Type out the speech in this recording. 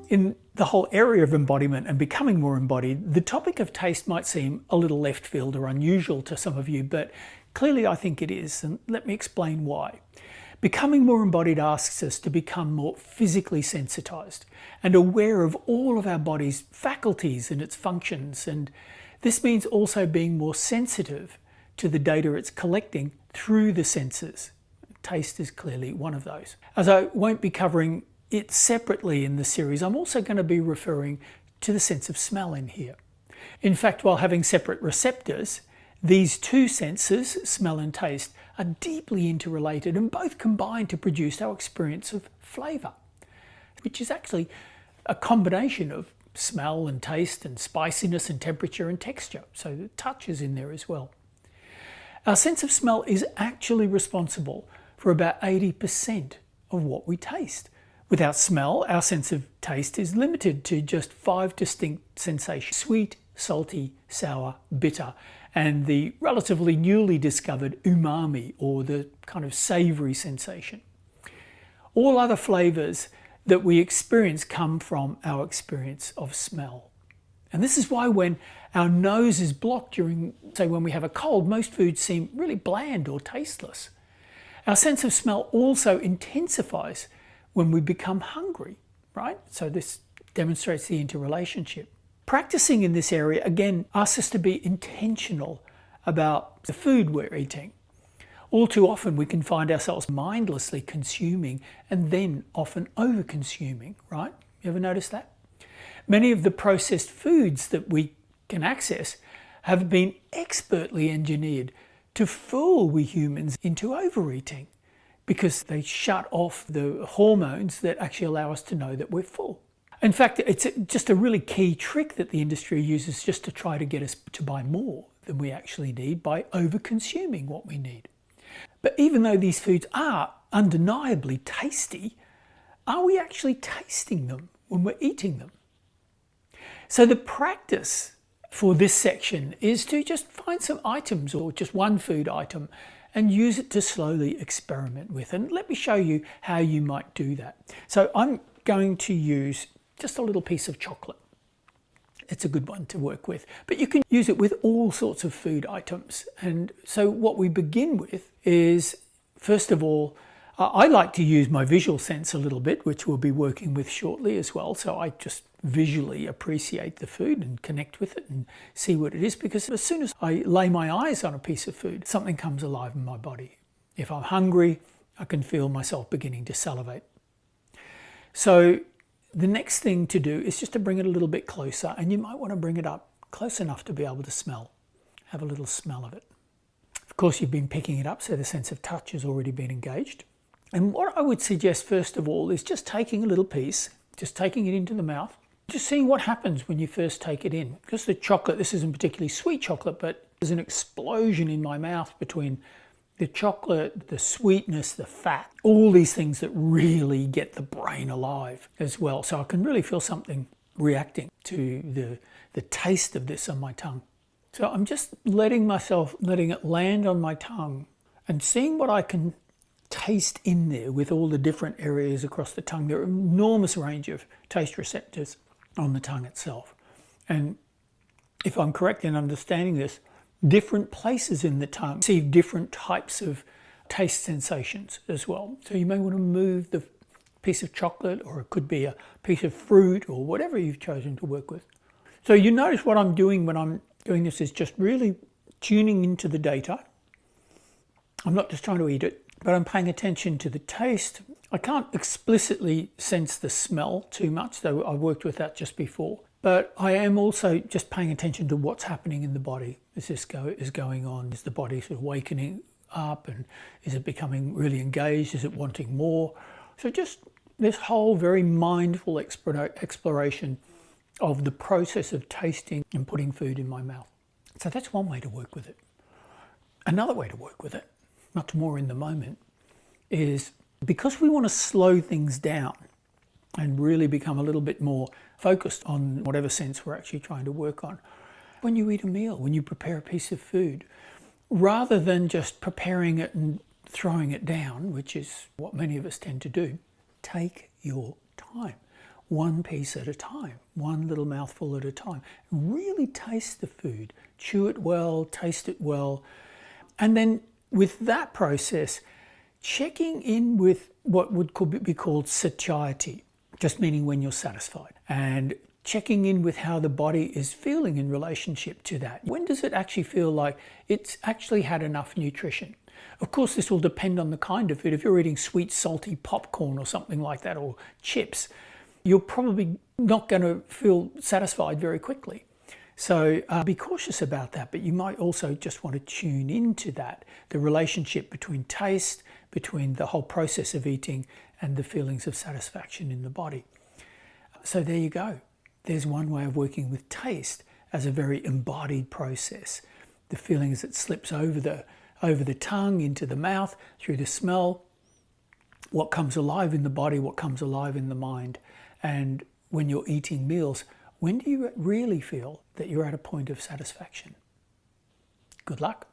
In the whole area of embodiment and becoming more embodied, the topic of taste might seem a little left field or unusual to some of you, but clearly I think it is, and let me explain why. Becoming more embodied asks us to become more physically sensitized and aware of all of our body's faculties and its functions, and this means also being more sensitive to the data it's collecting through the senses. Taste is clearly one of those. As I won't be covering it separately in the series, I'm also going to be referring to the sense of smell in here. In fact, while having separate receptors, these two senses, smell and taste, are deeply interrelated and both combine to produce our experience of flavour, which is actually a combination of smell and taste and spiciness and temperature and texture. So the touch is in there as well. Our sense of smell is actually responsible for about 80% of what we taste. Without smell, our sense of taste is limited to just 5 distinct sensations: sweet, salty, sour, bitter, and the relatively newly discovered umami, or the kind of savoury sensation. All other flavours that we experience come from our experience of smell. And this is why when our nose is blocked during, say, when we have a cold, most foods seem really bland or tasteless. Our sense of smell also intensifies when we become hungry, right? So this demonstrates the interrelationship. Practicing in this area, again, asks us to be intentional about the food we're eating. All too often we can find ourselves mindlessly consuming and then often over-consuming, right? You ever notice that? Many of the processed foods that we can access have been expertly engineered to fool we humans into overeating, because they shut off the hormones that actually allow us to know that we're full. In fact, it's just a really key trick that the industry uses just to try to get us to buy more than we actually need by over-consuming what we need. But even though these foods are undeniably tasty, are we actually tasting them when we're eating them? So the practice for this section is to just find some items or just one food item and use it to slowly experiment with. And let me show you how you might do that. So I'm going to use just a little piece of chocolate. It's a good one to work with, but you can use it with all sorts of food items. And so what we begin with is, first of all, I like to use my visual sense a little bit, which we'll be working with shortly as well. So I just visually appreciate the food and connect with it and see what it is, because as soon as I lay my eyes on a piece of food, something comes alive in my body. If I'm hungry, I can feel myself beginning to salivate. So the next thing to do is just to bring it a little bit closer, and you might want to bring it up close enough to be able to smell. Have a little smell of it. Of course, you've been picking it up, so the sense of touch has already been engaged. And what I would suggest first of all is just taking a little piece, just taking it into the mouth, just seeing what happens when you first take it in. Because the chocolate, this isn't particularly sweet chocolate, but there's an explosion in my mouth between the chocolate, the sweetness, the fat, all these things that really get the brain alive as well. So I can really feel something reacting to the taste of this on my tongue. So I'm just letting it land on my tongue and seeing what I can taste in there with all the different areas across the tongue. There are an enormous range of taste receptors on the tongue itself. And if I'm correct in understanding this, different places in the tongue receive different types of taste sensations as well. So you may want to move the piece of chocolate, or it could be a piece of fruit, or whatever you've chosen to work with. So you notice what I'm doing when I'm doing this is just really tuning into the data. I'm not just trying to eat it, but I'm paying attention to the taste. I can't explicitly sense the smell too much, though I worked with that just before. But I am also just paying attention to what's happening in the body as this is going on. Is the body sort of wakening up, and is it becoming really engaged? Is it wanting more? So just this whole very mindful exploration of the process of tasting and putting food in my mouth. So that's one way to work with it. Another way to work with it, much more in the moment, is because we want to slow things down and really become a little bit more focused on whatever sense we're actually trying to work on. When you eat a meal, when you prepare a piece of food, rather than just preparing it and throwing it down, which is what many of us tend to do, take your time. one piece at a time, one little mouthful at a time. Really taste the food, chew it well, taste it well. And then with that process, checking in with what could be called satiety, just meaning when you're satisfied, and checking in with how the body is feeling in relationship to that. When does it actually feel like it's actually had enough nutrition? Of course, this will depend on the kind of food. If you're eating sweet, salty popcorn or something like that, or chips, you're probably not going to feel satisfied very quickly. So be cautious about that, but you might also just want to tune into that, the relationship between taste, between the whole process of eating and the feelings of satisfaction in the body. So there you go. There's one way of working with taste as a very embodied process. The feeling as it slips over the tongue, into the mouth, through the smell, what comes alive in the body, what comes alive in the mind. And when you're eating meals, when do you really feel that you're at a point of satisfaction? Good luck.